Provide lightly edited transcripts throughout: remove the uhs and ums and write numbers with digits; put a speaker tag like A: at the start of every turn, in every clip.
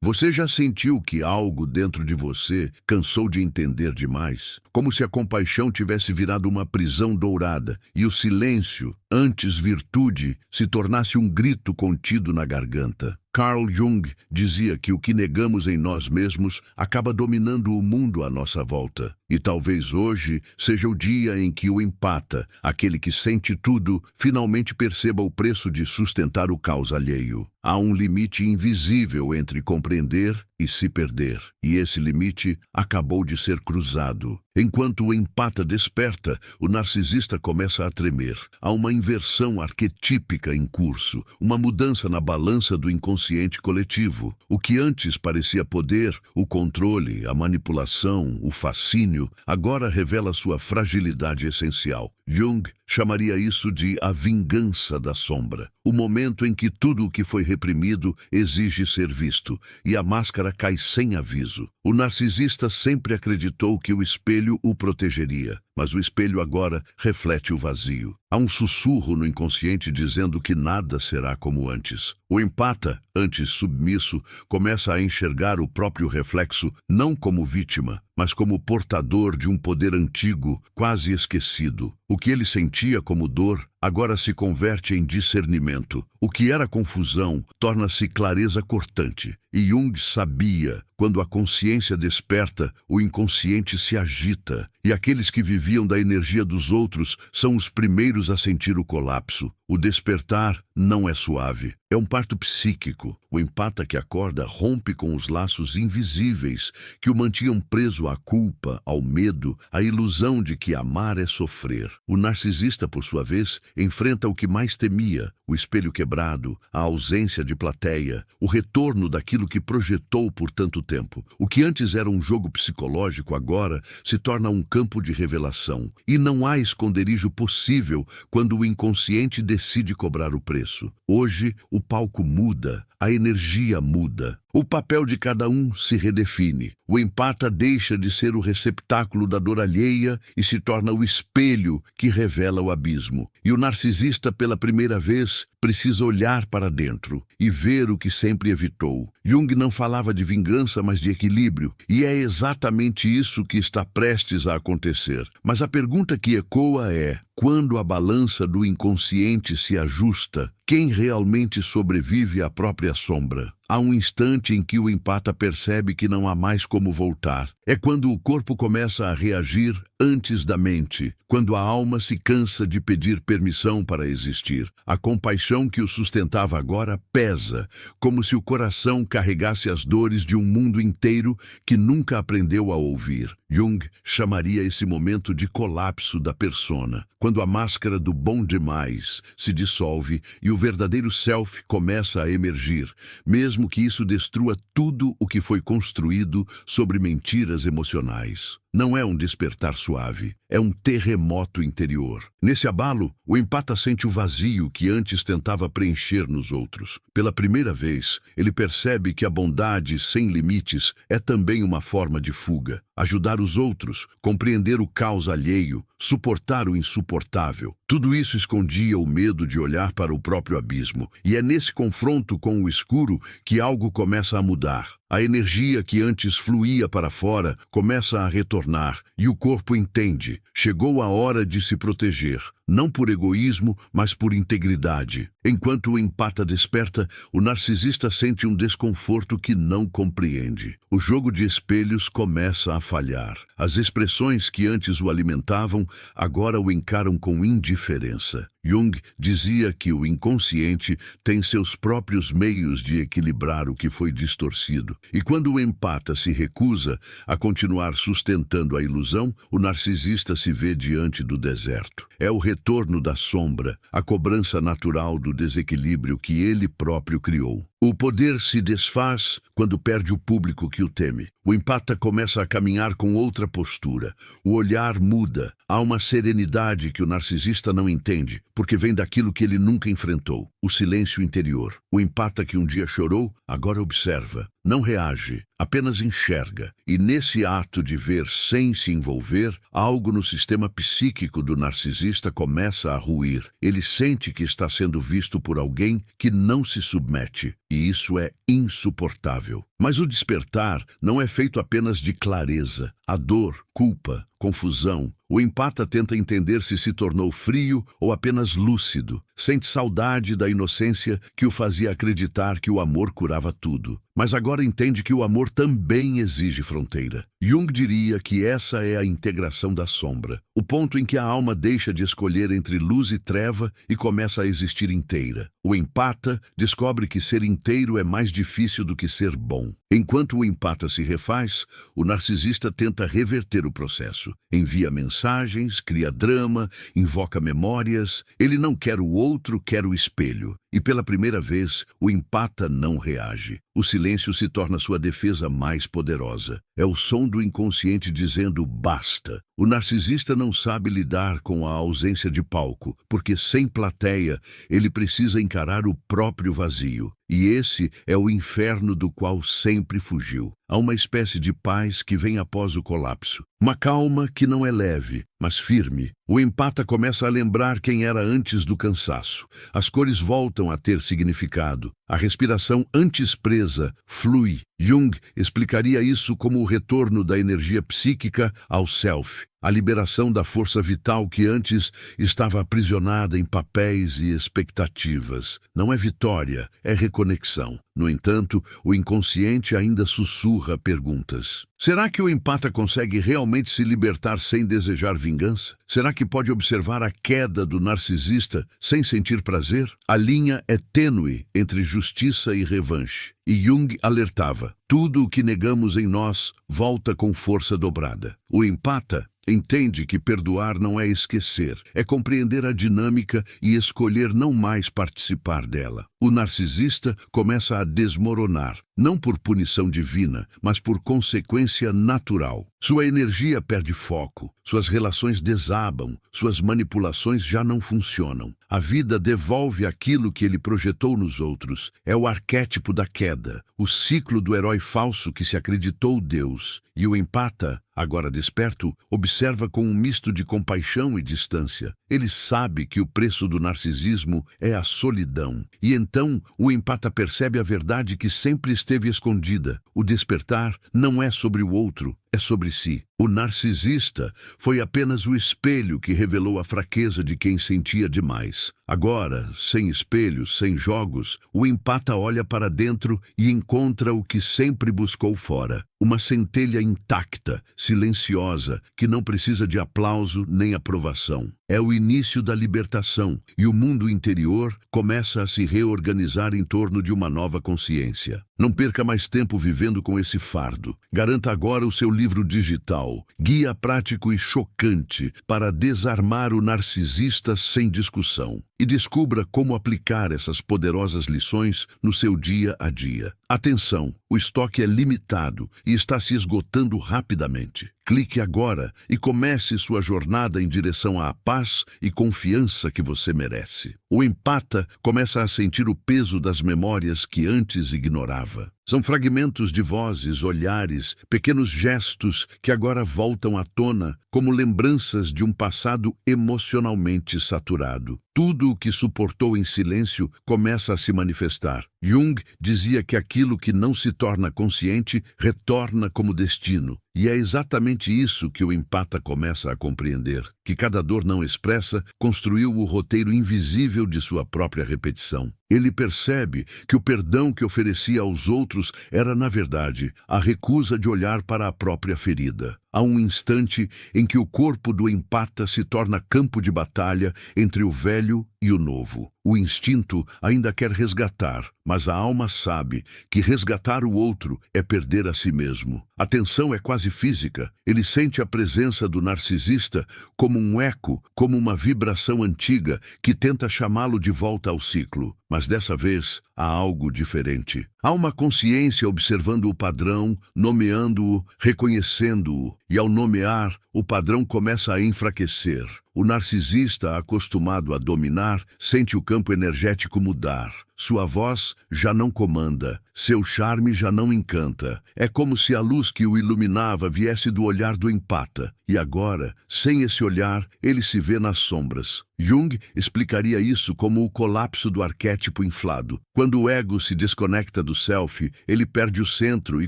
A: Você já sentiu que algo dentro de você cansou de entender demais? Como se a compaixão tivesse virado uma prisão dourada e o silêncio, antes virtude, se tornasse um grito contido na garganta. Carl Jung dizia que o que negamos em nós mesmos acaba dominando o mundo à nossa volta. E talvez hoje seja o dia em que o empata, aquele que sente tudo, finalmente perceba o preço de sustentar o caos alheio. Há um limite invisível entre compreender e se perder, e esse limite acabou de ser cruzado. Enquanto o empata desperta, o narcisista começa a tremer. Há uma inversão arquetípica em curso, uma mudança na balança do inconsciente coletivo. O que antes parecia poder, o controle, a manipulação, o fascínio, agora revela sua fragilidade essencial. Jung chamaria isso de a vingança da sombra, o momento em que tudo o que foi reprimido exige ser visto, e a máscara cai sem aviso. O narcisista sempre acreditou que o espelho o protegeria, mas o espelho agora reflete o vazio. Há um sussurro no inconsciente dizendo que nada será como antes. O empata, antes submisso, começa a enxergar o próprio reflexo não como vítima, mas como portador de um poder antigo, quase esquecido. O que ele sentia como dor agora se converte em discernimento. O que era confusão torna-se clareza cortante. E Jung sabia, quando a consciência desperta, o inconsciente se agita, e aqueles que viviam da energia dos outros são os primeiros a sentir o colapso. O despertar não é suave, é um parto psíquico. O empata que acorda rompe com os laços invisíveis que o mantinham preso à culpa, ao medo, à ilusão de que amar é sofrer. O narcisista, por sua vez, enfrenta o que mais temia: o espelho quebrado, a ausência de plateia, o retorno daquilo que projetou por tanto tempo. O que antes era um jogo psicológico agora se torna um campo de revelação. E não há esconderijo possível quando o inconsciente decide cobrar o preço. Hoje, o palco muda, a energia muda. O papel de cada um se redefine. O empata deixa de ser o receptáculo da dor alheia e se torna o espelho que revela o abismo. E o narcisista, pela primeira vez, precisa olhar para dentro e ver o que sempre evitou. Jung não falava de vingança, mas de equilíbrio, e é exatamente isso que está prestes a acontecer. Mas a pergunta que ecoa é: quando a balança do inconsciente se ajusta, quem realmente sobrevive à própria sombra? Há um instante em que o empata percebe que não há mais como voltar. É quando o corpo começa a reagir antes da mente, quando a alma se cansa de pedir permissão para existir. A compaixão que o sustentava agora pesa, como se o coração carregasse as dores de um mundo inteiro que nunca aprendeu a ouvir. Jung chamaria esse momento de colapso da persona, quando a máscara do bom demais se dissolve e o verdadeiro self começa a emergir, mesmo que isso destrua tudo o que foi construído sobre mentiras emocionais. Não é um despertar suave, é um terremoto interior. Nesse abalo, o empata sente o vazio que antes tentava preencher nos outros. Pela primeira vez, ele percebe que a bondade sem limites é também uma forma de fuga. Ajudar os outros, compreender o caos alheio, suportar o insuportável. Tudo isso escondia o medo de olhar para o próprio abismo. E é nesse confronto com o escuro que algo começa a mudar. A energia que antes fluía para fora começa a retornar e o corpo entende. Chegou a hora de se proteger, não por egoísmo, mas por integridade. Enquanto o empata desperta, o narcisista sente um desconforto que não compreende. O jogo de espelhos começa a falhar. As expressões que antes o alimentavam, agora o encaram com indiferença. Jung dizia que o inconsciente tem seus próprios meios de equilibrar o que foi distorcido. E quando o empata se recusa a continuar sustentando a ilusão, o narcisista se vê diante do deserto. É o retorno da sombra, a cobrança natural do desequilíbrio que ele próprio criou. O poder se desfaz quando perde o público que o teme. O empata começa a caminhar com outra postura. O olhar muda. Há uma serenidade que o narcisista não entende, porque vem daquilo que ele nunca enfrentou. O silêncio interior. O empata que um dia chorou, agora observa. Não reage, apenas enxerga. E nesse ato de ver sem se envolver, algo no sistema psíquico do narcisista começa a ruir. Ele sente que está sendo visto por alguém que não se submete. e isso é insuportável. Mas o despertar não é feito apenas de clareza. A dor, culpa, confusão. O empata tenta entender se tornou frio ou apenas lúcido. Sente saudade da inocência que o fazia acreditar que o amor curava tudo. Mas agora entende que o amor também exige fronteira. Jung diria que essa é a integração da sombra, o ponto em que a alma deixa de escolher entre luz e treva e começa a existir inteira. O empata descobre que ser inteiro é mais difícil do que ser bom. Enquanto o empata se refaz, o narcisista tenta reverter o processo. Envia mensagens, cria drama, invoca memórias. Ele não quer o outro, quer o espelho. E pela primeira vez, o empata não reage. O silêncio se torna sua defesa mais poderosa. É o som do inconsciente dizendo basta. O narcisista não sabe lidar com a ausência de palco, porque sem plateia, ele precisa encarar o próprio vazio. E esse é o inferno do qual sempre fugiu. Há uma espécie de paz que vem após o colapso. Uma calma que não é leve, mas firme. O empata começa a lembrar quem era antes do cansaço. As cores voltam a ter significado. A respiração antes presa flui. Jung explicaria isso como o retorno da energia psíquica ao self, a liberação da força vital que antes estava aprisionada em papéis e expectativas. Não é vitória, é reconexão. No entanto, o inconsciente ainda sussurra perguntas. Será que o empata consegue realmente se libertar sem desejar vingança? Será que pode observar a queda do narcisista sem sentir prazer? A linha é tênue entre justiça e revanche. E Jung alertava: tudo o que negamos em nós volta com força dobrada. O empata entende que perdoar não é esquecer, é compreender a dinâmica e escolher não mais participar dela. O narcisista começa a desmoronar, não por punição divina, mas por consequência natural. Sua energia perde foco, suas relações desabam, suas manipulações já não funcionam. A vida devolve aquilo que ele projetou nos outros. É o arquétipo da queda, o ciclo do herói falso que se acreditou Deus. E o empata, agora desperto, observa com um misto de compaixão e distância. Ele sabe que o preço do narcisismo é a solidão. E então o empata percebe a verdade que sempre esteve escondida. O despertar não é sobre o outro, é sobre si. O narcisista foi apenas o espelho que revelou a fraqueza de quem sentia demais. Agora, sem espelhos, sem jogos, o empata olha para dentro e encontra o que sempre buscou fora. Uma centelha intacta, silenciosa, que não precisa de aplauso nem aprovação. É o início da libertação, e o mundo interior começa a se reorganizar em torno de uma nova consciência. Não perca mais tempo vivendo com esse fardo. Garanta agora o seu livro digital, Guia Prático e Chocante para Desarmar o Narcisista Sem Discussão. E descubra como aplicar essas poderosas lições no seu dia a dia. Atenção, o estoque é limitado e está se esgotando rapidamente. Clique agora e comece sua jornada em direção à paz e confiança que você merece. O empata começa a sentir o peso das memórias que antes ignorava. São fragmentos de vozes, olhares, pequenos gestos que agora voltam à tona como lembranças de um passado emocionalmente saturado. Tudo o que suportou em silêncio começa a se manifestar. Jung dizia que aquilo que não se torna consciente retorna como destino. E é exatamente isso que o empata começa a compreender, que cada dor não expressa construiu o roteiro invisível de sua própria repetição. Ele percebe que o perdão que oferecia aos outros era, na verdade, a recusa de olhar para a própria ferida. Há um instante em que o corpo do empata se torna campo de batalha entre o velho e o novo. O instinto ainda quer resgatar, mas a alma sabe que resgatar o outro é perder a si mesmo. A tensão é quase física. Ele sente a presença do narcisista como um eco, como uma vibração antiga que tenta chamá-lo de volta ao ciclo. Mas dessa vez há algo diferente. Há uma consciência observando o padrão, nomeando-o, reconhecendo-o. E ao nomear, o padrão começa a enfraquecer. O narcisista, acostumado a dominar, sente o campo energético mudar. Sua voz já não comanda, seu charme já não encanta. É como se a luz que o iluminava viesse do olhar do empata. E agora, sem esse olhar, ele se vê nas sombras. Jung explicaria isso como o colapso do arquétipo inflado. Quando o ego se desconecta do self, ele perde o centro e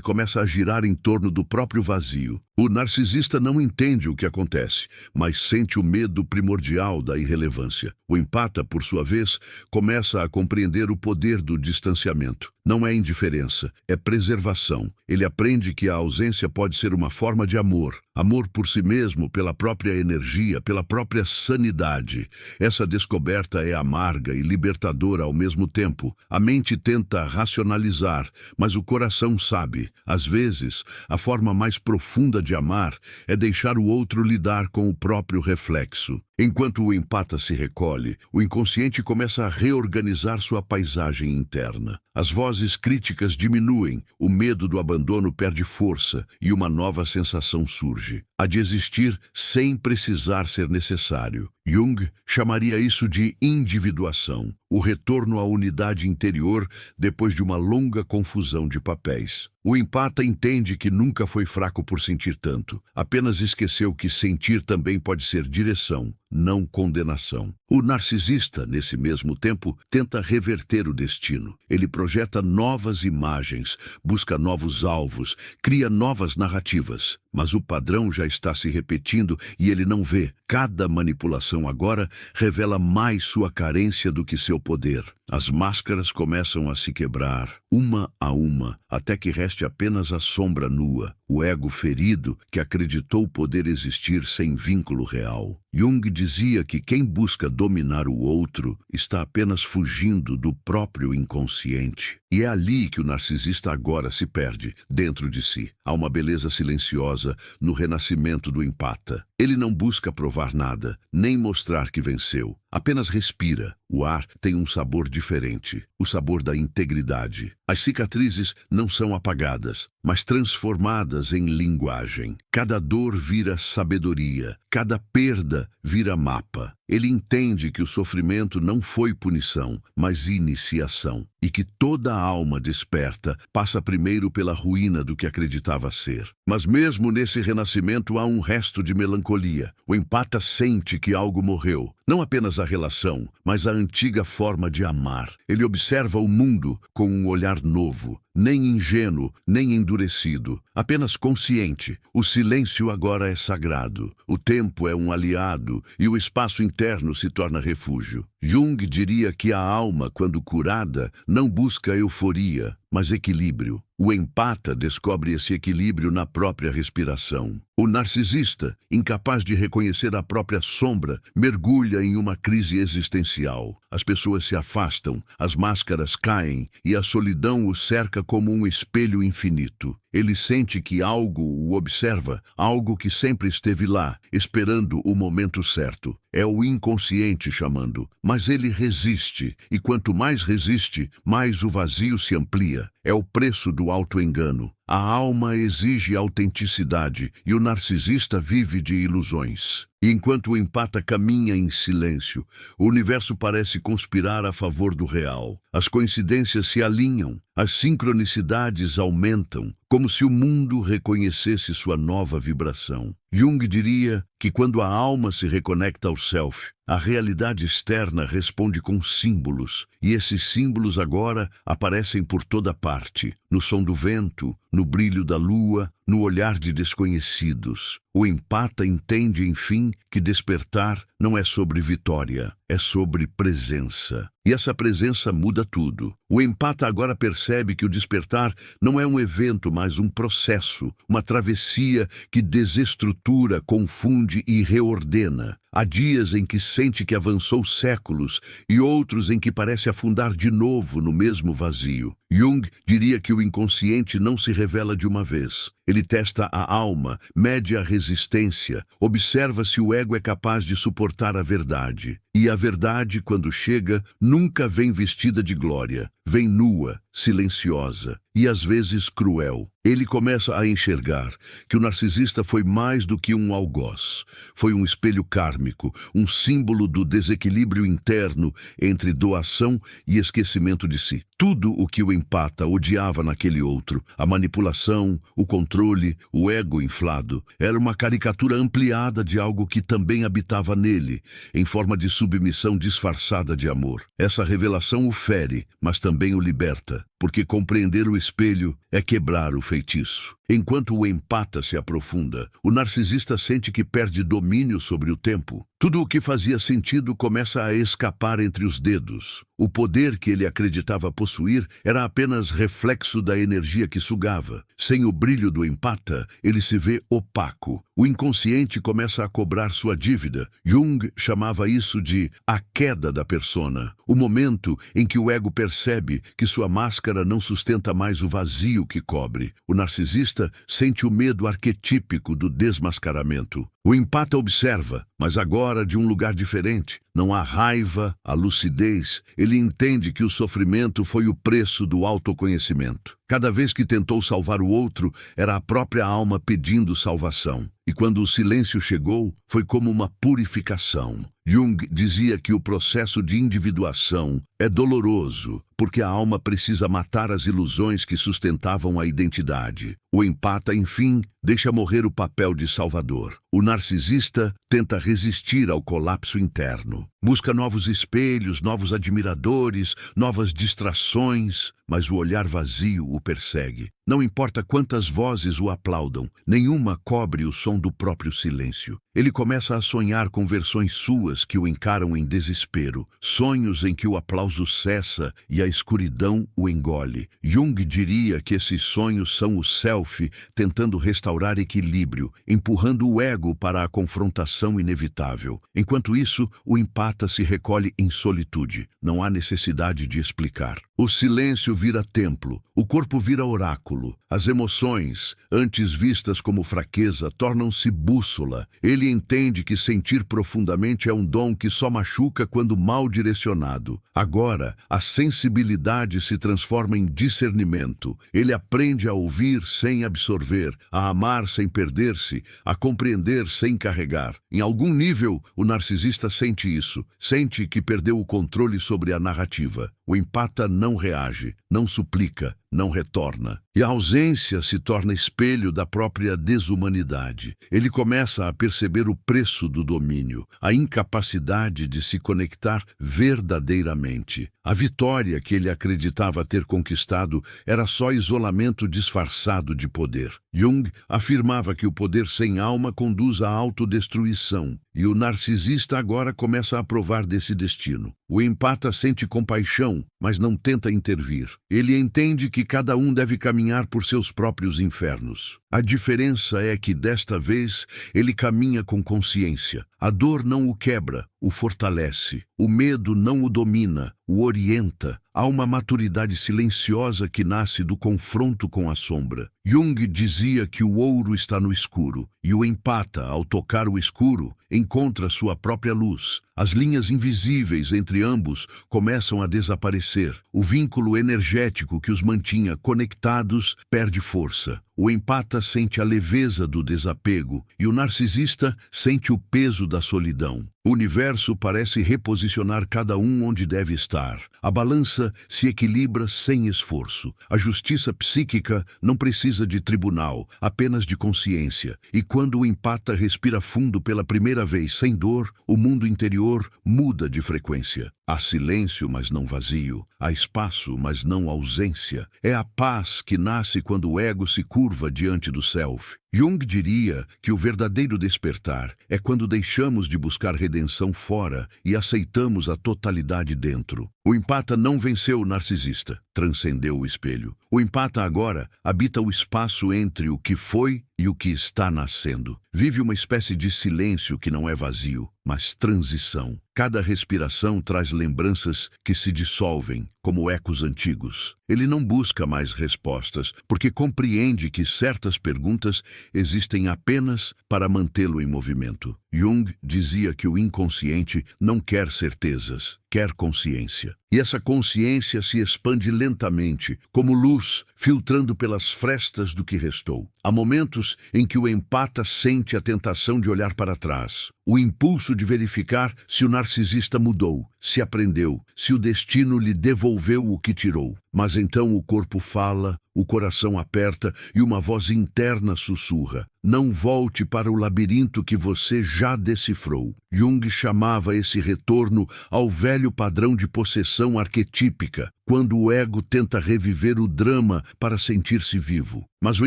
A: começa a girar em torno do próprio vazio. O narcisista não entende o que acontece, mas sente o medo primordial da irrelevância. O empata, por sua vez, começa a compreender o poder do distanciamento. Não é indiferença, é preservação. Ele aprende que a ausência pode ser uma forma de amor. Amor por si mesmo, pela própria energia, pela própria sanidade. Essa descoberta é amarga e libertadora ao mesmo tempo. A mente tenta racionalizar, mas o coração sabe. Às vezes, a forma mais profunda de amar é deixar o outro lidar com o próprio reflexo. Enquanto o empata se recolhe, o inconsciente começa a reorganizar sua paisagem interna. As vozes críticas diminuem, o medo do abandono perde força e uma nova sensação surge. A de existir sem precisar ser necessário. Jung chamaria isso de individuação, o retorno à unidade interior depois de uma longa confusão de papéis. O empata entende que nunca foi fraco por sentir tanto, apenas esqueceu que sentir também pode ser direção, não condenação. O narcisista, nesse mesmo tempo, tenta reverter o destino. Ele projeta novas imagens, busca novos alvos, cria novas narrativas. Mas o padrão já está se repetindo e ele não vê. Cada manipulação agora revela mais sua carência do que seu poder. As máscaras começam a se quebrar, uma a uma, até que reste apenas a sombra nua, o ego ferido que acreditou poder existir sem vínculo real. Jung dizia que quem busca dominar o outro está apenas fugindo do próprio inconsciente. E é ali que o narcisista agora se perde, dentro de si. Há uma beleza silenciosa no renascimento do empata. Ele não busca provar nada, nem mostrar que venceu. Apenas respira. O ar tem um sabor diferente, o sabor da integridade. As cicatrizes não são apagadas, mas transformadas em linguagem. Cada dor vira sabedoria, cada perda vira mapa. Ele entende que o sofrimento não foi punição, mas iniciação, e que toda alma desperta passa primeiro pela ruína do que acreditava ser. Mas mesmo nesse renascimento há um resto de melancolia. O empata sente que algo morreu, não apenas a relação, mas a antiga forma de amar. Ele observa o mundo com um olhar novo, nem ingênuo, nem endurecido, apenas consciente. O silêncio agora é sagrado, o tempo é um aliado e o espaço interno se torna refúgio. Jung diria que a alma, quando curada, não busca euforia, mas equilíbrio. O empata descobre esse equilíbrio na própria respiração. O narcisista, incapaz de reconhecer a própria sombra, mergulha em uma crise existencial. As pessoas se afastam, as máscaras caem e a solidão o cerca como um espelho infinito. Ele sente que algo o observa, algo que sempre esteve lá, esperando o momento certo. É o inconsciente chamando, mas ele resiste, e quanto mais resiste, mais o vazio se amplia. É o preço do auto-engano. A alma exige autenticidade e o narcisista vive de ilusões. E enquanto o empata caminha em silêncio, o universo parece conspirar a favor do real. As coincidências se alinham, as sincronicidades aumentam, como se o mundo reconhecesse sua nova vibração. Jung diria que quando a alma se reconecta ao self, a realidade externa responde com símbolos, e esses símbolos agora aparecem por toda parte, no som do vento, no brilho da lua, no olhar de desconhecidos. O empata entende, enfim, que despertar não é sobre vitória, é sobre presença. E essa presença muda tudo. O empata agora percebe que o despertar não é um evento, mas um processo, uma travessia que desestrutura, confunde e reordena. Há dias em que sente que avançou séculos e outros em que parece afundar de novo no mesmo vazio. Jung diria que o inconsciente não se revela de uma vez. Ele testa a alma, mede a resistência, observa se o ego é capaz de suportar a verdade. E a verdade, quando chega, nunca vem vestida de glória. Vem nua, silenciosa e às vezes cruel. Ele começa a enxergar que o narcisista foi mais do que um algoz. Foi um espelho kármico, um símbolo do desequilíbrio interno entre doação e esquecimento de si. Tudo o que o empata odiava naquele outro, a manipulação, o controle, o ego inflado, era uma caricatura ampliada de algo que também habitava nele, em forma de submissão disfarçada de amor. Essa revelação o fere, mas também o liberta, porque compreender o espelho é quebrar o feitiço. Enquanto o empata se aprofunda, o narcisista sente que perde domínio sobre o tempo. Tudo o que fazia sentido começa a escapar entre os dedos. O poder que ele acreditava possuir era apenas reflexo da energia que sugava. Sem o brilho do empata, ele se vê opaco. O inconsciente começa a cobrar sua dívida. Jung chamava isso de a queda da persona, o momento em que o ego percebe que sua máscara não sustenta mais o vazio que cobre. O narcisista sente o medo arquetípico do desmascaramento. O empata observa, mas agora de um lugar diferente. Não há raiva, há lucidez. Ele entende que o sofrimento foi o preço do autoconhecimento. Cada vez que tentou salvar o outro, era a própria alma pedindo salvação. E quando o silêncio chegou, foi como uma purificação. Jung dizia que o processo de individuação é doloroso, porque a alma precisa matar as ilusões que sustentavam a identidade. O empata, enfim, deixa morrer o papel de salvador. O narcisista tenta resistir ao colapso interno. Busca novos espelhos, novos admiradores, novas distrações, mas o olhar vazio o persegue. Não importa quantas vozes o aplaudam, nenhuma cobre o som do próprio silêncio. Ele começa a sonhar com versões suas que o encaram em desespero, sonhos em que o aplauso cessa e a escuridão o engole. Jung diria que esses sonhos são o self tentando restaurar equilíbrio, empurrando o ego para a confrontação inevitável. Enquanto isso, o empata se recolhe em solitude. Não há necessidade de explicar. O silêncio vira templo, o corpo vira oráculo. As emoções, antes vistas como fraqueza, tornam-se bússola. Ele entende que sentir profundamente é um dom que só machuca quando mal direcionado. Agora, a sensibilidade se transforma em discernimento. Ele aprende a ouvir sem absorver, a amar sem perder-se, a compreender sem carregar. Em algum nível, o narcisista sente isso. Sente que perdeu o controle sobre a narrativa. O empata não reage, não suplica, não retorna. E a ausência se torna espelho da própria desumanidade. Ele começa a perceber o preço do domínio, a incapacidade de se conectar verdadeiramente. A vitória que ele acreditava ter conquistado era só isolamento disfarçado de poder. Jung afirmava que o poder sem alma conduz à autodestruição, e o narcisista agora começa a provar desse destino. O empata sente compaixão, mas não tenta intervir. Ele entende que cada um deve caminhar por seus próprios infernos. A diferença é que, desta vez, ele caminha com consciência. A dor não o quebra, o fortalece. O medo não o domina, o orienta. Há uma maturidade silenciosa que nasce do confronto com a sombra. Jung dizia que o ouro está no escuro, e o empata, ao tocar o escuro, encontra sua própria luz. As linhas invisíveis entre ambos começam a desaparecer. O vínculo energético que os mantinha conectados perde força. O empata sente a leveza do desapego e o narcisista sente o peso da solidão. O universo parece reposicionar cada um onde deve estar. A balança se equilibra sem esforço. A justiça psíquica não precisa de tribunal, apenas de consciência. E quando o empata respira fundo pela primeira vez sem dor, o mundo interior muda de frequência. Há silêncio, mas não vazio. Há espaço, mas não ausência. É a paz que nasce quando o ego se curva diante do self. Jung diria que o verdadeiro despertar é quando deixamos de buscar redenção fora e aceitamos a totalidade dentro. O empata não venceu o narcisista, transcendeu o espelho. O empata agora habita o espaço entre o que foi e o que está nascendo. Vive uma espécie de silêncio que não é vazio, mas transição. Cada respiração traz lembranças que se dissolvem, como ecos antigos. Ele não busca mais respostas, porque compreende que certas perguntas existem apenas para mantê-lo em movimento. Jung dizia que o inconsciente não quer certezas, quer consciência. E essa consciência se expande lentamente, como luz, filtrando pelas frestas do que restou. Há momentos em que o empata sente a tentação de olhar para trás, o impulso de verificar se o narcisista mudou, se aprendeu, se o destino lhe devolveu o que tirou. Mas então o corpo fala, o coração aperta e uma voz interna sussurra: não volte para o labirinto que você já decifrou. Jung chamava esse retorno ao velho padrão de possessão arquetípica, quando o ego tenta reviver o drama para sentir-se vivo. Mas o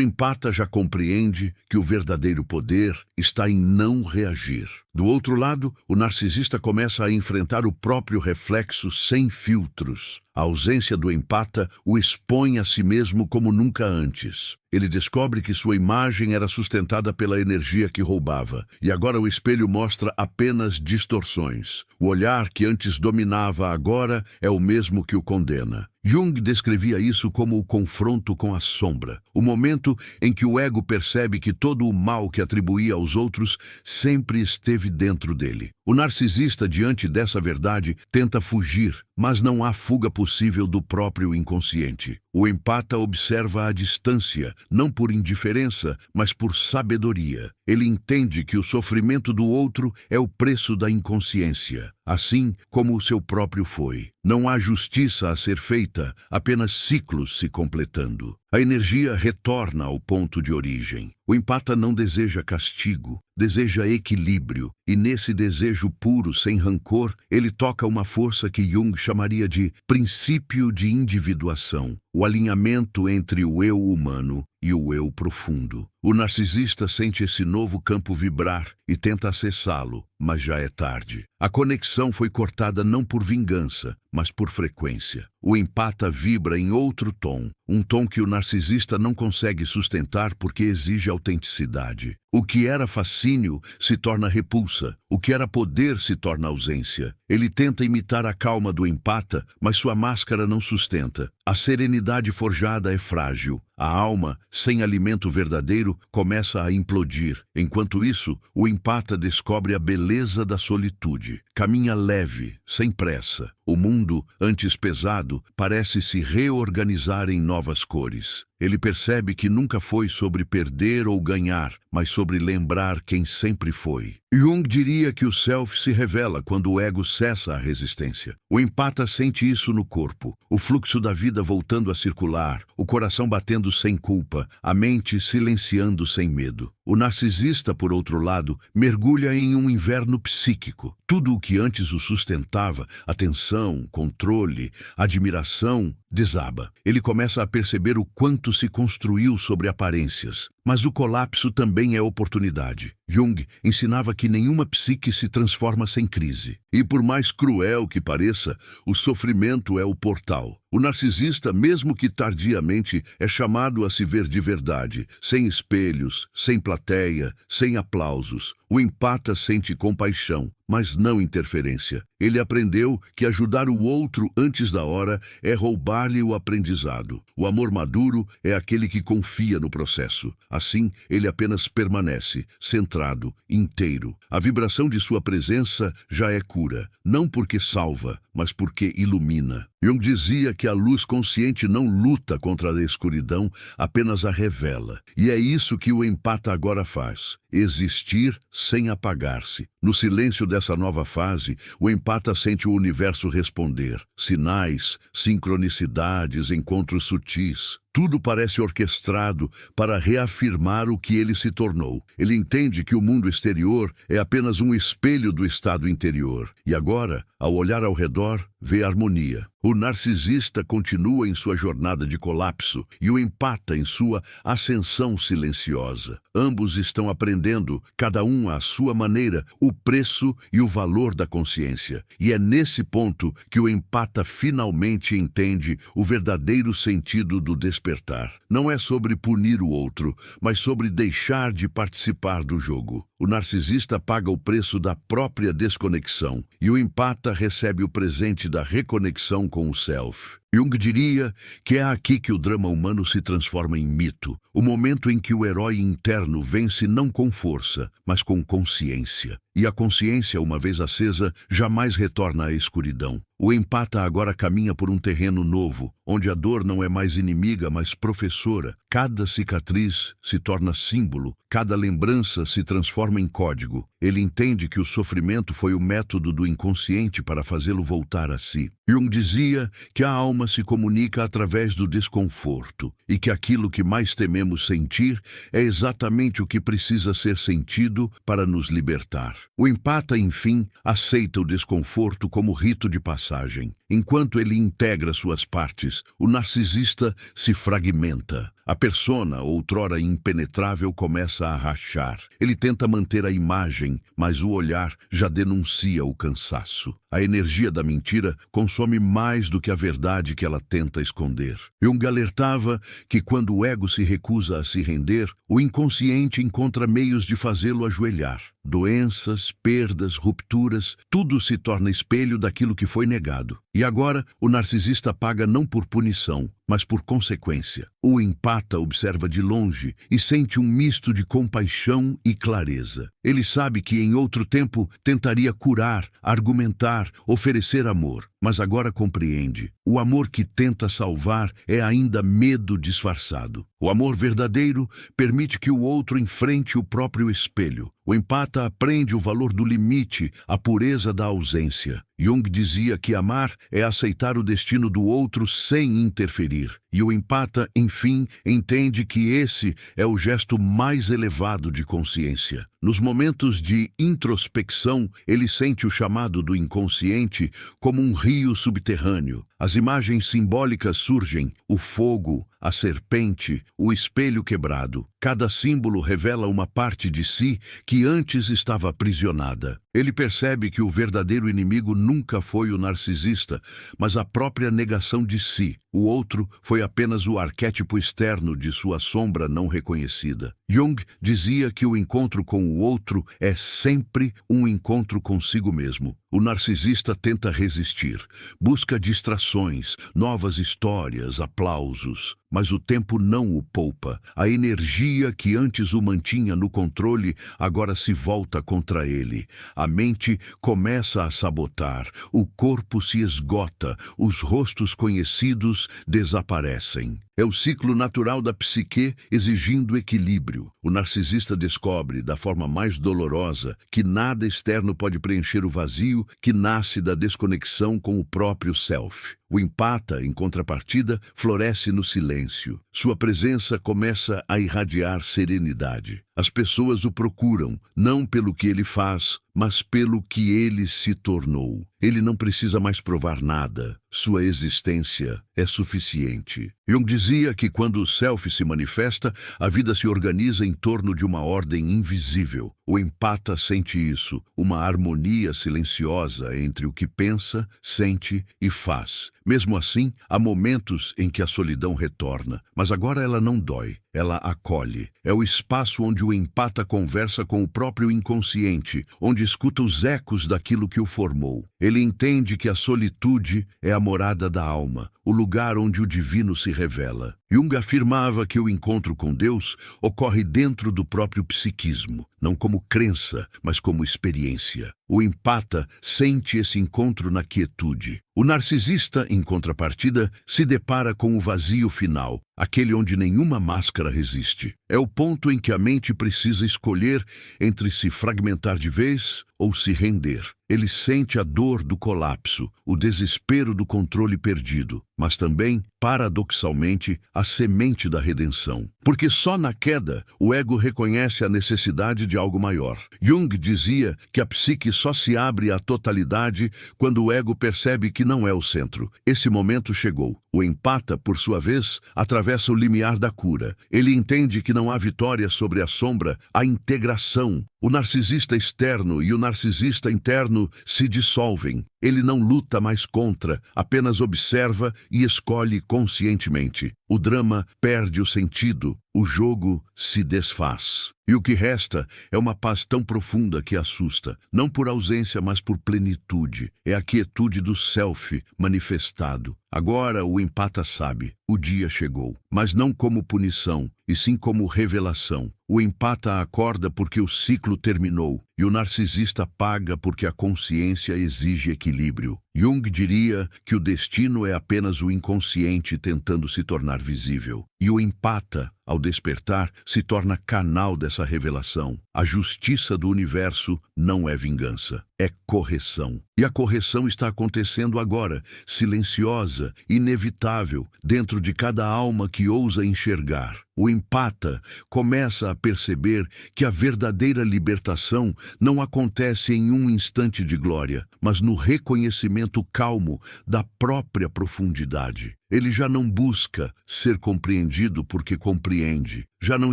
A: empata já compreende que o verdadeiro poder está em não reagir. Do outro lado, o narcisista começa a enfrentar o próprio reflexo sem filtros. A ausência do empata o expõe a si mesmo como nunca antes. Ele descobre que sua imagem era sustentada pela energia que roubava, e agora o espelho mostra apenas distorções. O olhar que antes dominava agora é o mesmo que o condena. Jung descrevia isso como o confronto com a sombra, o momento em que o ego percebe que todo o mal que atribuía aos outros sempre esteve dentro dele. O narcisista, diante dessa verdade, tenta fugir, mas não há fuga possível do próprio inconsciente. O empata observa à distância, não por indiferença, mas por sabedoria. Ele entende que o sofrimento do outro é o preço da inconsciência, assim como o seu próprio foi. Não há justiça a ser feita, apenas ciclos se completando. A energia retorna ao ponto de origem. O empata não deseja castigo, deseja equilíbrio, e nesse desejo puro, sem rancor, ele toca uma força que Jung chamaria de princípio de individuação, o alinhamento entre o eu humano e o eu profundo. O narcisista sente esse novo campo vibrar e tenta acessá-lo, mas já é tarde. A conexão foi cortada não por vingança, mas por frequência. O empata vibra em outro tom, um tom que o narcisista não consegue sustentar porque exige autenticidade. O que era fascínio se torna repulsa, o que era poder se torna ausência. Ele tenta imitar a calma do empata, mas sua máscara não sustenta. A serenidade forjada é frágil. A alma, sem alimento verdadeiro, começa a implodir. Enquanto isso, o empata descobre a beleza da solitude. Caminha leve, sem pressa. O mundo, antes pesado, parece se reorganizar em novas cores. Ele percebe que nunca foi sobre perder ou ganhar, mas sobre lembrar quem sempre foi. Jung diria que o self se revela quando o ego cessa a resistência. O empata sente isso no corpo, o fluxo da vida voltando a circular, o coração batendo sem culpa, a mente silenciando sem medo. O narcisista, por outro lado, mergulha em um inverno psíquico. Tudo o que antes o sustentava, atenção, controle, admiração, desaba. Ele começa a perceber o quanto se construiu sobre aparências. Mas o colapso também é oportunidade. Jung ensinava que nenhuma psique se transforma sem crise. E por mais cruel que pareça, o sofrimento é o portal. O narcisista, mesmo que tardiamente, é chamado a se ver de verdade, sem espelhos, sem plateia, sem aplausos. O empata sente compaixão, mas não interferência. Ele aprendeu que ajudar o outro antes da hora é roubar-lhe o aprendizado. O amor maduro é aquele que confia no processo. Assim, ele apenas permanece, centrado, inteiro. A vibração de sua presença já é cura, não porque salva, mas porque ilumina. Jung dizia que a luz consciente não luta contra a escuridão, apenas a revela. E é isso que o empata agora faz: existir sem apagar-se. No silêncio dessa nova fase, o empata sente o universo responder. Sinais, sincronicidades, encontros sutis. Tudo parece orquestrado para reafirmar o que ele se tornou. Ele entende que o mundo exterior é apenas um espelho do estado interior. E agora, ao olhar ao redor, vê harmonia. O narcisista continua em sua jornada de colapso e o empata em sua ascensão silenciosa. Ambos estão aprendendo, cada um à sua maneira, o preço e o valor da consciência. E é nesse ponto que o empata finalmente entende o verdadeiro sentido do despertar. Não é sobre punir o outro, mas sobre deixar de participar do jogo. O narcisista paga o preço da própria desconexão e o empata recebe o presente da reconexão com o self. Jung diria que é aqui que o drama humano se transforma em mito, o momento em que o herói interno vence não com força, mas com consciência. E a consciência, uma vez acesa, jamais retorna à escuridão. O empata agora caminha por um terreno novo, onde a dor não é mais inimiga, mas professora. Cada cicatriz se torna símbolo, cada lembrança se transforma em código. Ele entende que o sofrimento foi o método do inconsciente para fazê-lo voltar a si. Jung dizia que a alma alma se comunica através do desconforto e que aquilo que mais tememos sentir é exatamente o que precisa ser sentido para nos libertar. O empata, enfim, aceita o desconforto como rito de passagem. Enquanto ele integra suas partes, o narcisista se fragmenta. A persona, outrora impenetrável, começa a rachar. Ele tenta manter a imagem, mas o olhar já denuncia o cansaço. A energia da mentira consome mais do que a verdade que ela tenta esconder. Jung alertava que quando o ego se recusa a se render, o inconsciente encontra meios de fazê-lo ajoelhar. Doenças, perdas, rupturas, tudo se torna espelho daquilo que foi negado. E agora, o narcisista paga não por punição, mas por consequência. O empata observa de longe e sente um misto de compaixão e clareza. Ele sabe que em outro tempo tentaria curar, argumentar, oferecer amor, mas agora compreende. O amor que tenta salvar é ainda medo disfarçado. O amor verdadeiro permite que o outro enfrente o próprio espelho. O empata aprende o valor do limite, a pureza da ausência. Jung dizia que amar é aceitar o destino do outro sem interferir. E o empata, enfim, entende que esse é o gesto mais elevado de consciência. Nos momentos de introspecção, ele sente o chamado do inconsciente como um rio subterrâneo. As imagens simbólicas surgem: o fogo, a serpente, o espelho quebrado. Cada símbolo revela uma parte de si que antes estava aprisionada. Ele percebe que o verdadeiro inimigo nunca foi o narcisista, mas a própria negação de si. O outro foi apenas o arquétipo externo de sua sombra não reconhecida. Jung dizia que o encontro com o outro é sempre um encontro consigo mesmo. O narcisista tenta resistir, busca distrações, novas histórias, aplausos. Mas o tempo não o poupa. A energia que antes o mantinha no controle agora se volta contra ele. A mente começa a sabotar, o corpo se esgota, os rostos conhecidos desaparecem. É o ciclo natural da psique exigindo equilíbrio. O narcisista descobre, da forma mais dolorosa, que nada externo pode preencher o vazio que nasce da desconexão com o próprio self. O empata, em contrapartida, floresce no silêncio. Sua presença começa a irradiar serenidade. As pessoas o procuram, não pelo que ele faz, mas pelo que ele se tornou. Ele não precisa mais provar nada. Sua existência é suficiente. Jung dizia que quando o self se manifesta, a vida se organiza em torno de uma ordem invisível. O empata sente isso, uma harmonia silenciosa entre o que pensa, sente e faz. Mesmo assim, há momentos em que a solidão retorna, mas agora ela não dói, ela acolhe. É o espaço onde o empata conversa com o próprio inconsciente, onde escuta os ecos daquilo que o formou. Ele entende que a solitude é a morada da alma, o lugar onde o divino se revela. Jung afirmava que o encontro com Deus ocorre dentro do próprio psiquismo, não como crença, mas como experiência. O empata sente esse encontro na quietude. O narcisista, em contrapartida, se depara com o vazio final, aquele onde nenhuma máscara resiste. É o ponto em que a mente precisa escolher entre se fragmentar de vez ou se render. Ele sente a dor do colapso, o desespero do controle perdido, mas também, paradoxalmente, a semente da redenção. Porque só na queda o ego reconhece a necessidade de algo maior. Jung dizia que a psique só se abre à totalidade quando o ego percebe que não é o centro. Esse momento chegou. O empata, por sua vez, atravessa o limiar da cura. Ele entende que não há vitória sobre a sombra, há integração. O narcisista externo e o narcisista interno se dissolvem. Ele não luta mais contra, apenas observa e escolhe conscientemente. O drama perde o sentido, o jogo se desfaz. E o que resta é uma paz tão profunda que assusta, não por ausência, mas por plenitude. É a quietude do self manifestado. Agora o empata sabe, o dia chegou, mas não como punição, e sim como revelação. O empata acorda porque o ciclo terminou, e o narcisista paga porque a consciência exige equilíbrio. Jung diria que o destino é apenas o inconsciente tentando se tornar visível. E o empata, ao despertar, se torna canal dessa revelação. A justiça do universo não é vingança, é correção. E a correção está acontecendo agora, silenciosa, inevitável, dentro de cada alma que ousa enxergar. O empata começa a perceber que a verdadeira libertação não acontece em um instante de glória, mas no reconhecimento calmo da própria profundidade. Ele já não busca ser compreendido porque compreende. Já não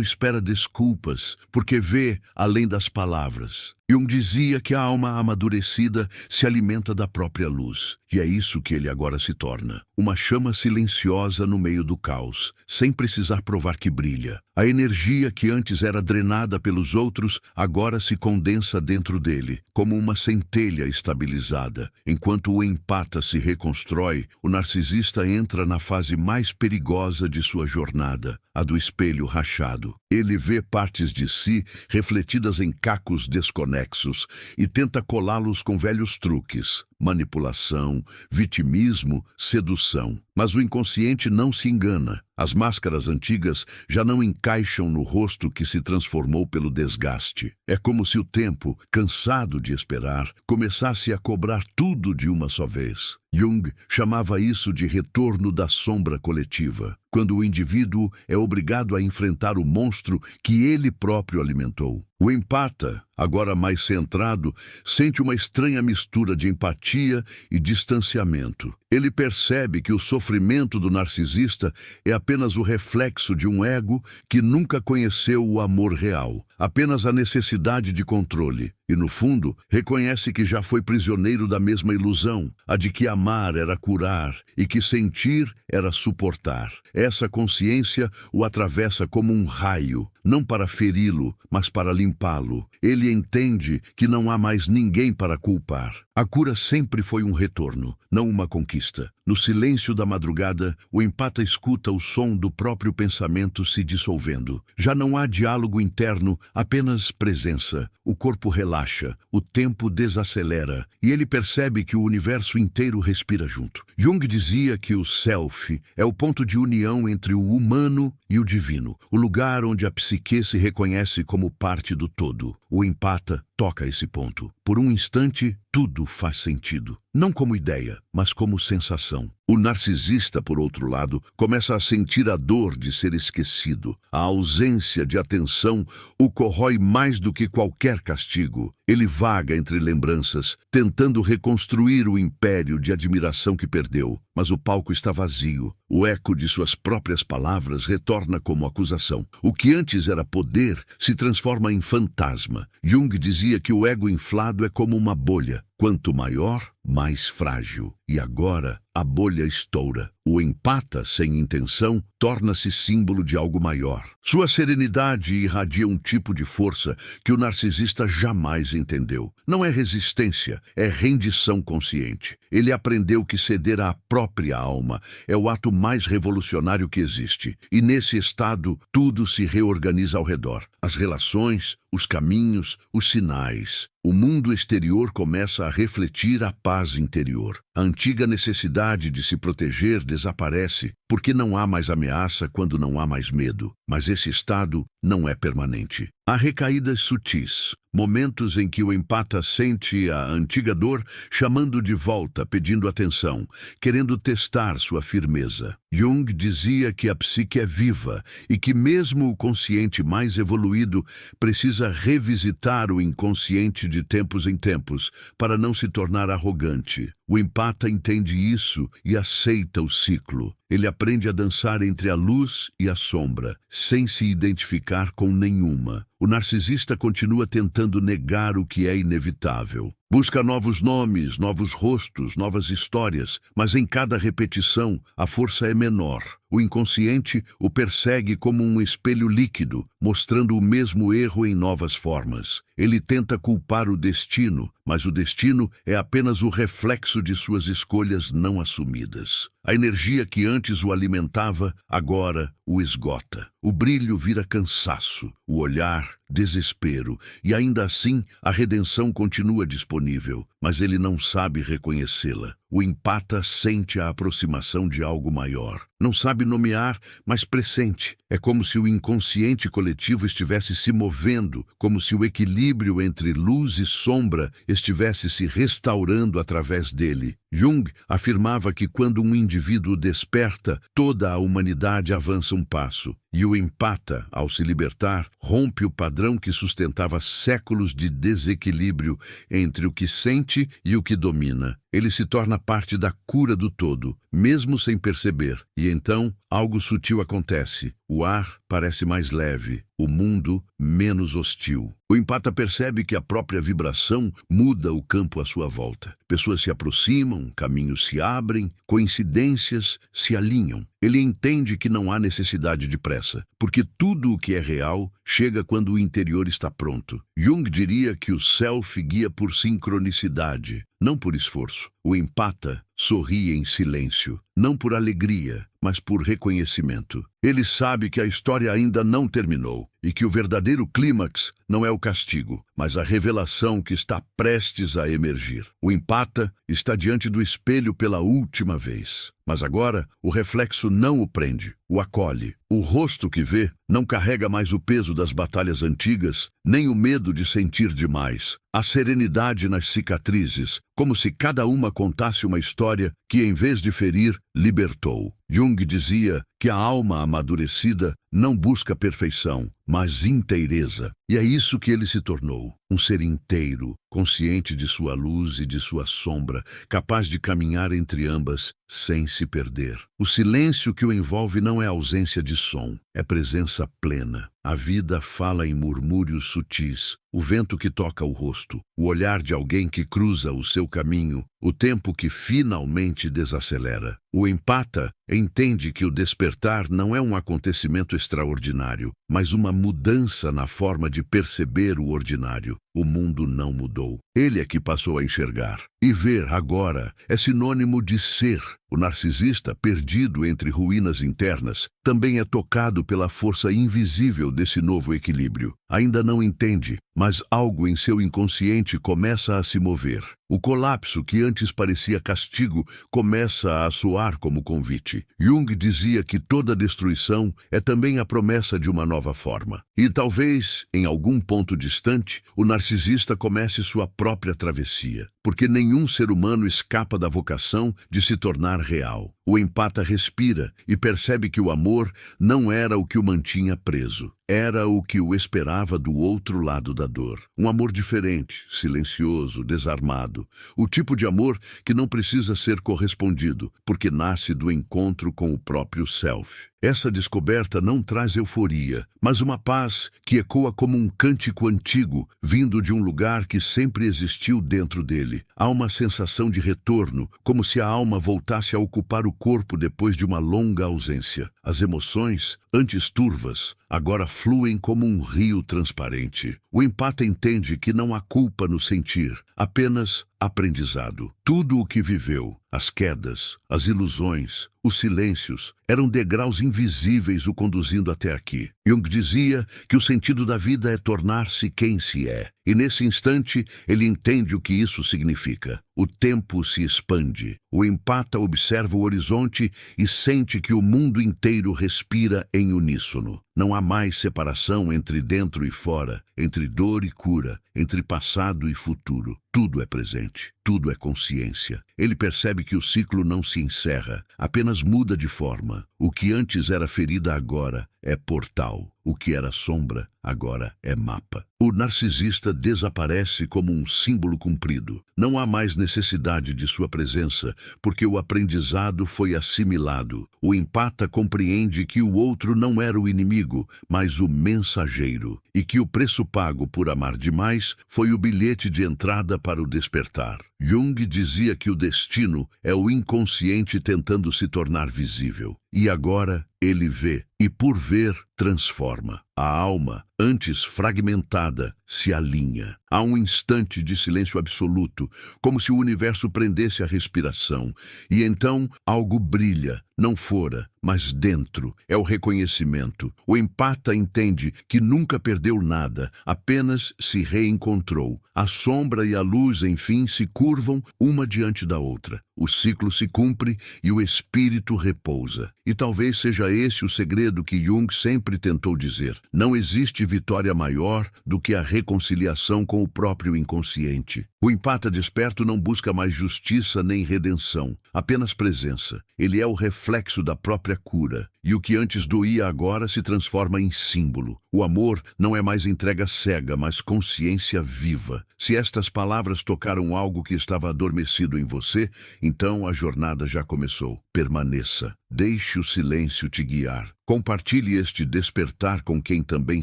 A: espera desculpas porque vê além das palavras. Jung dizia que a alma amadurecida se alimenta da própria luz. E é isso que ele agora se torna. Uma chama silenciosa no meio do caos, sem precisar provar que brilha. A energia que antes era drenada pelos outros, agora se condensa dentro dele, como uma centelha estabilizada. Enquanto o empata se reconstrói, o narcisista entra na fase mais perigosa de sua jornada, a do espelho rachado. Ele vê partes de si refletidas em cacos desconexos e tenta colá-los com velhos truques, manipulação, vitimismo, sedução. Mas o inconsciente não se engana. As máscaras antigas já não encaixam no rosto que se transformou pelo desgaste. É como se o tempo, cansado de esperar, começasse a cobrar tudo de uma só vez. Jung chamava isso de retorno da sombra coletiva, quando o indivíduo é obrigado a enfrentar o monstro que ele próprio alimentou. O empata, agora mais centrado, sente uma estranha mistura de empatia e distanciamento. Ele percebe que o sofrimento do narcisista é apenas o reflexo de um ego que nunca conheceu o amor real, apenas a necessidade de controle. E, no fundo, reconhece que já foi prisioneiro da mesma ilusão, a de que amar era curar e que sentir era suportar. Essa consciência o atravessa como um raio, não para feri-lo, mas para limpá-lo. Ele entende que não há mais ninguém para culpar. A cura sempre foi um retorno, não uma conquista. No silêncio da madrugada, o empata escuta o som do próprio pensamento se dissolvendo. Já não há diálogo interno, apenas presença. O corpo relaxa, o tempo desacelera, e ele percebe que o universo inteiro respira junto. Jung dizia que o self é o ponto de união entre o humano e o divino, o lugar onde a psique se reconhece como parte do todo. O empata toca esse ponto. Por um instante, tudo faz sentido. Não como ideia, mas como sensação. O narcisista, por outro lado, começa a sentir a dor de ser esquecido. A ausência de atenção o corrói mais do que qualquer castigo. Ele vaga entre lembranças, tentando reconstruir o império de admiração que perdeu. Mas o palco está vazio. O eco de suas próprias palavras retorna como acusação. O que antes era poder se transforma em fantasma. Jung dizia que o ego inflado é como uma bolha. Quanto maior, mais frágil. E agora, a bolha estoura. O empata, sem intenção, torna-se símbolo de algo maior. Sua serenidade irradia um tipo de força que o narcisista jamais entendeu. Não é resistência, é rendição consciente. Ele aprendeu que ceder à própria alma é o ato mais revolucionário que existe. E nesse estado, tudo se reorganiza ao redor. As relações, os caminhos, os sinais. O mundo exterior começa a refletir a paz interior. A antiga necessidade de se proteger desaparece, porque não há mais ameaça quando não há mais medo. Mas esse estado não é permanente. Há recaídas sutis, momentos em que o empata sente a antiga dor chamando de volta, pedindo atenção, querendo testar sua firmeza. Jung dizia que a psique é viva e que mesmo o consciente mais evoluído precisa revisitar o inconsciente de tempos em tempos para não se tornar arrogante. O empata entende isso e aceita o ciclo. Ele aprende a dançar entre a luz e a sombra, sem se identificar com nenhuma. O narcisista continua tentando negar o que é inevitável. Busca novos nomes, novos rostos, novas histórias, mas em cada repetição a força é menor. O inconsciente o persegue como um espelho líquido, mostrando o mesmo erro em novas formas. Ele tenta culpar o destino, mas o destino é apenas o reflexo de suas escolhas não assumidas. A energia que antes o alimentava, agora o esgota. O brilho vira cansaço, o olhar desespero, e ainda assim a redenção continua disponível, mas ele não sabe reconhecê-la. O empata sente a aproximação de algo maior. Não sabe nomear, mas pressente. É como se o inconsciente coletivo estivesse se movendo, como se o equilíbrio entre luz e sombra estivesse se restaurando através dele. Jung afirmava que quando um indivíduo desperta, toda a humanidade avança um passo. E o empata, ao se libertar, rompe o padrão que sustentava séculos de desequilíbrio entre o que sente e o que domina. Ele se torna parte da cura do todo, mesmo sem perceber. E então, algo sutil acontece. O ar parece mais leve, o mundo menos hostil. O empata percebe que a própria vibração muda o campo à sua volta. Pessoas se aproximam, caminhos se abrem, coincidências se alinham. Ele entende que não há necessidade de pressa, porque tudo o que é real chega quando o interior está pronto. Jung diria que o self guia por sincronicidade, não por esforço. O empata sorri em silêncio, não por alegria, mas por reconhecimento. Ele sabe que a história ainda não terminou e que o verdadeiro clímax não é o castigo, mas a revelação que está prestes a emergir. O empata está diante do espelho pela última vez, mas agora o reflexo não o prende, o acolhe. O rosto que vê não carrega mais o peso das batalhas antigas, nem o medo de sentir demais. A serenidade nas cicatrizes, como se cada uma contasse uma história que, em vez de ferir, libertou. Jung dizia que a alma amadurecida não busca perfeição, mas inteireza. E é isso que ele se tornou, um ser inteiro, consciente de sua luz e de sua sombra, capaz de caminhar entre ambas sem se perder. O silêncio que o envolve não é ausência de som, é presença plena. A vida fala em murmúrios sutis, o vento que toca o rosto, o olhar de alguém que cruza o seu caminho, o tempo que finalmente desacelera. O empata entende que o despertar não é um acontecimento extraordinário, mas uma mudança na forma de perceber o ordinário. O mundo não mudou. Ele é que passou a enxergar. E ver agora é sinônimo de ser. O narcisista, perdido entre ruínas internas, também é tocado pela força invisível desse novo equilíbrio. Ainda não entende, mas algo em seu inconsciente começa a se mover. O colapso que antes parecia castigo começa a soar como convite. Jung dizia que toda destruição é também a promessa de uma nova forma. E talvez, em algum ponto distante, o narcisista comece sua própria travessia, porque nenhum ser humano escapa da vocação de se tornar real. O empata respira e percebe que o amor não era o que o mantinha preso. Era o que o esperava do outro lado da dor. Um amor diferente, silencioso, desarmado. O tipo de amor que não precisa ser correspondido, porque nasce do encontro com o próprio self. Essa descoberta não traz euforia, mas uma paz que ecoa como um cântico antigo, vindo de um lugar que sempre existiu dentro dele. Há uma sensação de retorno, como se a alma voltasse a ocupar o corpo depois de uma longa ausência. As emoções, antes turvas, agora fluem como um rio transparente. O empata entende que não há culpa no sentir, apenas aprendizado. Tudo o que viveu, as quedas, as ilusões, os silêncios, eram degraus invisíveis o conduzindo até aqui. Jung dizia que o sentido da vida é tornar-se quem se é. E nesse instante, ele entende o que isso significa. O tempo se expande. O empata observa o horizonte e sente que o mundo inteiro respira em uníssono. Não há mais separação entre dentro e fora, entre dor e cura, entre passado e futuro. Tudo é presente, tudo é consciência. Ele percebe que o ciclo não se encerra, apenas muda de forma. O que antes era ferida agora é portal. O que era sombra agora é mapa. O narcisista desaparece como um símbolo cumprido. Não há mais necessidade de sua presença, porque o aprendizado foi assimilado. O empata compreende que o outro não era o inimigo, mas o mensageiro, e que o preço pago por amar demais foi o bilhete de entrada para o despertar. Jung dizia que o destino é o inconsciente tentando se tornar visível. e agora ele vê, e por ver, transforma. A alma, antes fragmentada, se alinha. Há um instante de silêncio absoluto, como se o universo prendesse a respiração. E então algo brilha, não fora, mas dentro. É o reconhecimento. O empata entende que nunca perdeu nada, apenas se reencontrou. A sombra e a luz, enfim, se curvam uma diante da outra. O ciclo se cumpre e o espírito repousa. E talvez seja esse o segredo que Jung sempre tentou dizer. Não existe vitória maior do que a reconciliação com o próprio inconsciente. O empata desperto não busca mais justiça nem redenção, apenas presença. Ele é o reflexo da própria cura. E o que antes doía agora se transforma em símbolo. O amor não é mais entrega cega, mas consciência viva. Se estas palavras tocaram algo que estava adormecido em você, então a jornada já começou. Permaneça. Deixe o silêncio te guiar. Compartilhe este despertar com quem também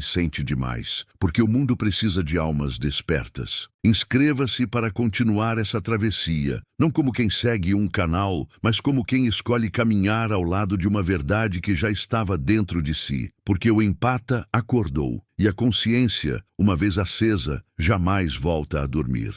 A: sente demais, porque o mundo precisa de almas despertas. Inscreva-se para continuar essa travessia, não como quem segue um canal, mas como quem escolhe caminhar ao lado de uma verdade que já estava dentro de si, porque o empata acordou, e a consciência, uma vez acesa, jamais volta a dormir.